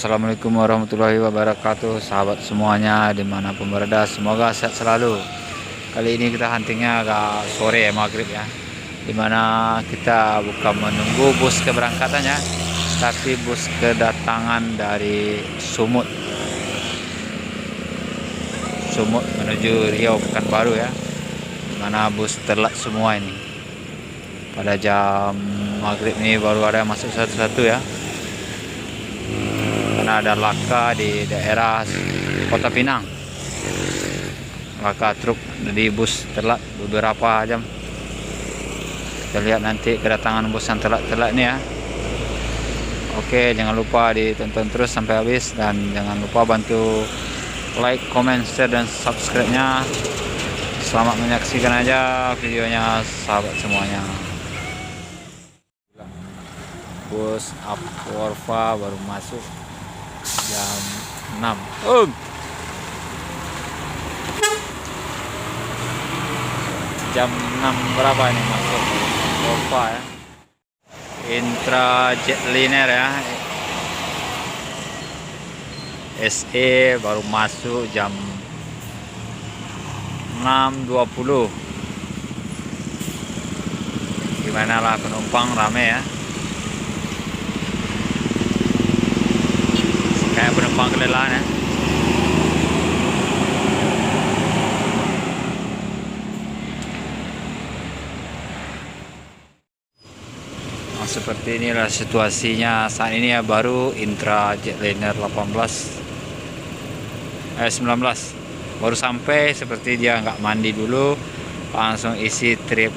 Assalamualaikum warahmatullahi wabarakatuh, sahabat semuanya dimanapun berada, semoga sehat selalu. Kali ini kita huntingnya agak sore ya, maghrib ya, dimana kita bukan menunggu bus keberangkatannya, tapi bus kedatangan dari Sumut menuju Riau Pekanbaru ya, dimana bus telat semua ini. Pada jam maghrib ini baru ada yang masuk satu-satu ya, karena ada laka di daerah Kota Pinang. Laka truk, jadi bus telat beberapa jam. Kita lihat nanti kedatangan bus yang telat-telat ini ya. Oke, jangan lupa ditonton terus sampai habis, dan jangan lupa bantu like, comment, share, dan subscribe-nya. Selamat menyaksikan aja videonya sahabat semuanya. Bus Apurva baru masuk jam 6. Jam 6 berapa ini masuk Apurva ya. Intra Jetliner ya. SE baru masuk jam 6.20. Gimana lah, penumpang rame ya. Kayak penumpang kelelahan ya. Nah, seperti inilah situasinya saat ini ya, baru Intra Jetliner 19 baru sampai. Seperti dia nggak mandi dulu, langsung isi trip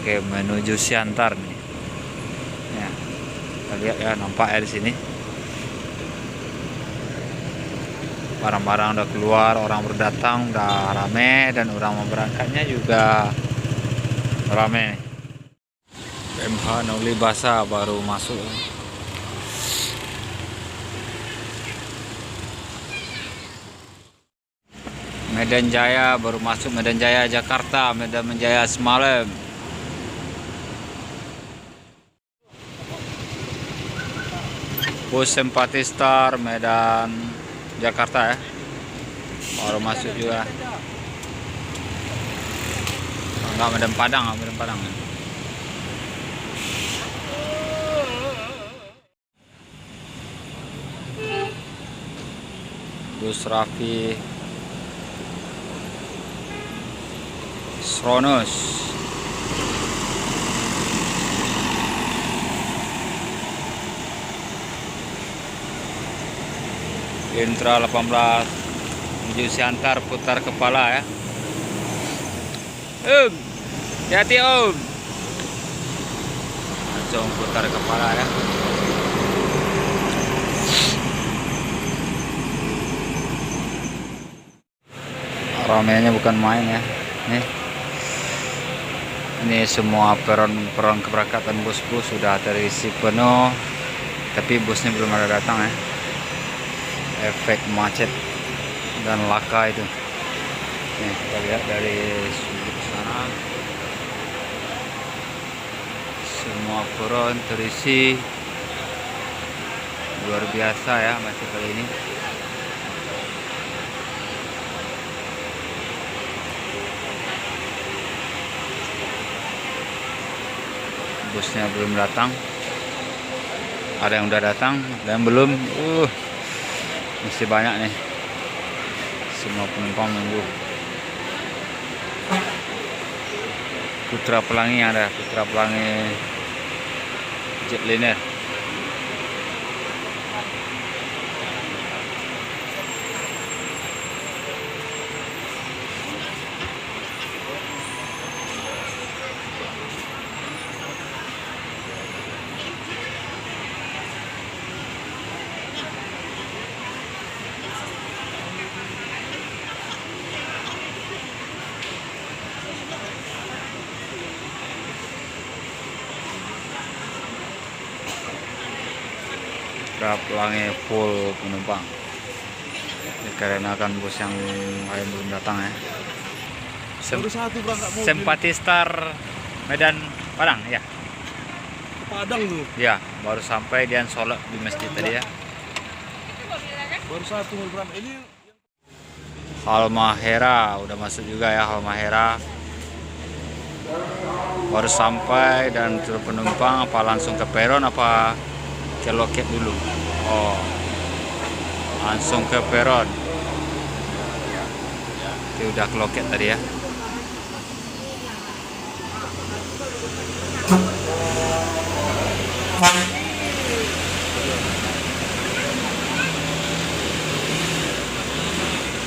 ke menuju Siantar nih. Ya, kita lihat ya, nampak ya di sini. Barang-barang udah keluar, orang berdatang udah rame, dan orang mau berangkatnya juga rame. PMH Noli Basa baru masuk. Medan Jaya baru masuk, Medan Jaya Jakarta, Medan Jaya semalam. Bus Simpati Star Medan Jakarta ya, baru masuk juga. Enggak, Medan Padang ya. Bus Raffi Sronos Intra 18 menuju Siantar, putar kepala ya. Hati-hati langsung putar kepala ya. Ramainya bukan main ya. Ini semua peron keberangkatan bus-bus sudah terisi penuh, tapi busnya belum ada datang ya. Efek macet dan laka itu. Nih, kita lihat dari sudut sana, semua peron terisi, luar biasa ya macet kali ini. Busnya belum datang, ada yang udah datang, ada yang belum. Masih banyak nih, semua penumpang nunggu. Putra Pelangi ada, Putra Pelangi Jetliner. Pelangi full penumpang, dikarenakan bus yang lain belum datang ya. Simpati Star Medan Padang ya. Padang tuh. Ya, baru sampai, dia sholat di masjid tadi ya. Baru satu berapa ini? Halmahera udah masuk juga ya. Halmahera baru sampai, dan turun penumpang apa langsung ke peron apa ke loket dulu? Oh, langsung ke peron. Itu udah ke loket tadi ya.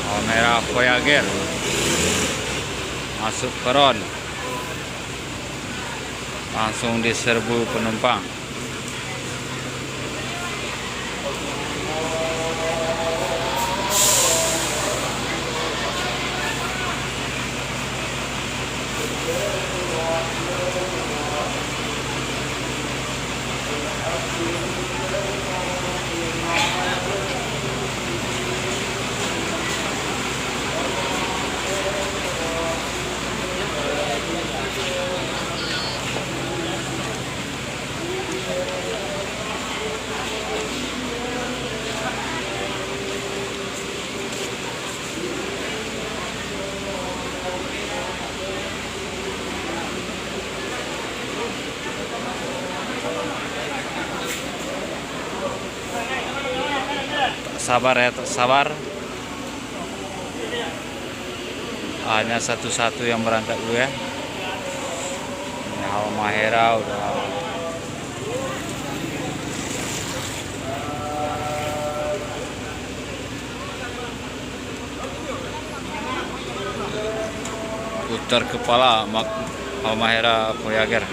Halmahera Voyager masuk peron, langsung diserbu penumpang. Sabar ya, sabar. Hanya satu-satu yang berangkat dulu ya. Ini Halmahera udah putar kepala. Halmahera Voyager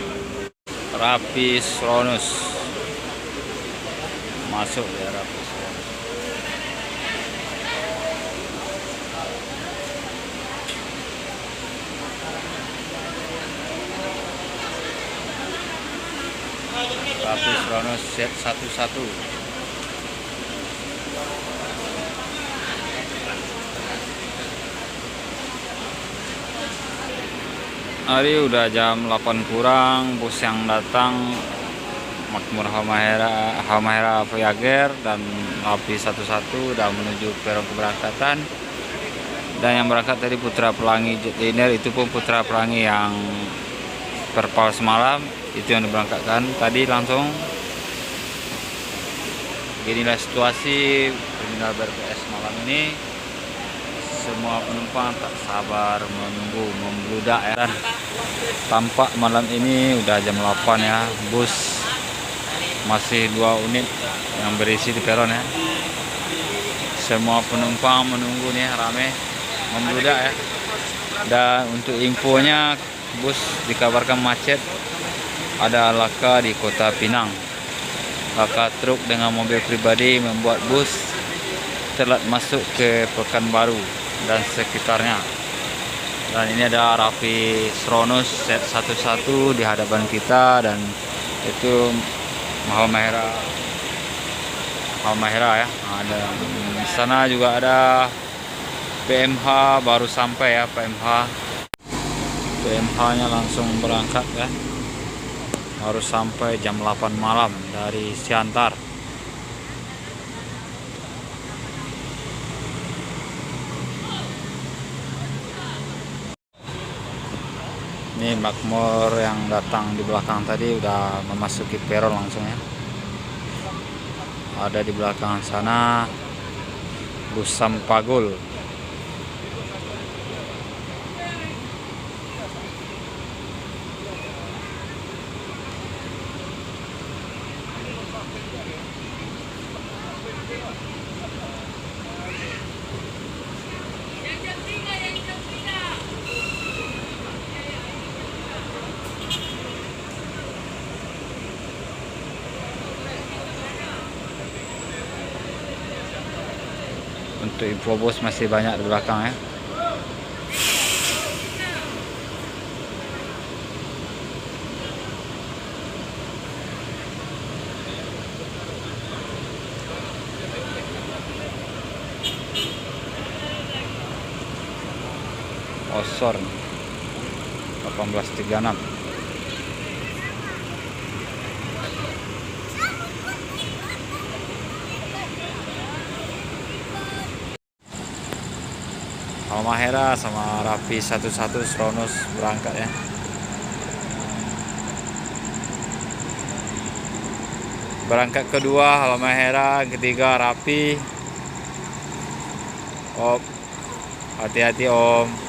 Rapis Ronus masuk ya. Rapis Ronus set 11. Hari udah jam 8 kurang. Bus yang datang Makmur Halmahera Voyager dan Api 11 udah menuju peron keberangkatan. Dan yang berangkat tadi Putra Pelangi Jetliner, itu pun Putra Pelangi yang perpal semalam itu yang diberangkatkan tadi langsung. Inilah situasi terminal BRPS malam ini. Semua penumpang tak sabar menunggu, membludak ya. Dan tampak malam ini udah jam 8 ya. Bus masih 2 unit yang berisi di peron ya. Semua penumpang menunggu nih, rame, membludak ya. Dan untuk infonya, bus dikabarkan macet. Ada laka di Kota Pinang. Laka truk dengan mobil pribadi membuat bus telat masuk ke Pekanbaru dan sekitarnya. Dan ini ada Rapis Ronus set 11 di hadapan kita, dan itu Halmahera ya. Ada di sana juga ada PMH baru sampai ya. PMH-nya langsung berangkat ya. Baru sampai jam 8 malam dari Siantar. Ini Makmur yang datang di belakang tadi udah memasuki peron langsung ya. Ada di belakang sana bus Sampagul. Untuk info bos masih banyak di belakang ya. Osor 1836. Halmahera sama Rapi 11 Seronus berangkat ya. Berangkat kedua Halmahera, ketiga Rapi. Om, hati-hati Om.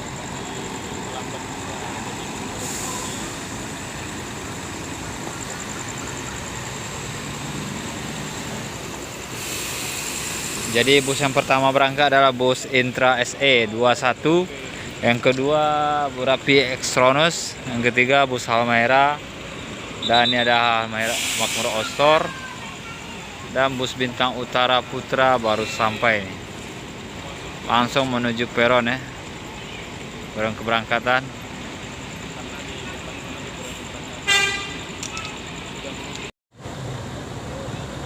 Jadi bus yang pertama berangkat adalah bus Intra SE 21, yang kedua Rapi Extronus, yang ketiga bus Halmahera, dan ini ada Halmahera Makmur Ostor, dan bus Bintang Utara Putra baru sampai nih. Langsung menuju peron ya, peron keberangkatan.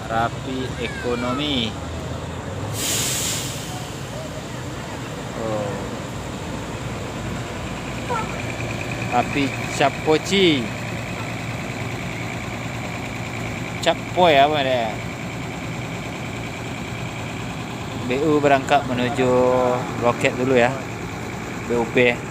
Rapi Ekonomi. Rapi Capoci, Capoy apa dia? BU berangkat menuju loket dulu ya, BUP.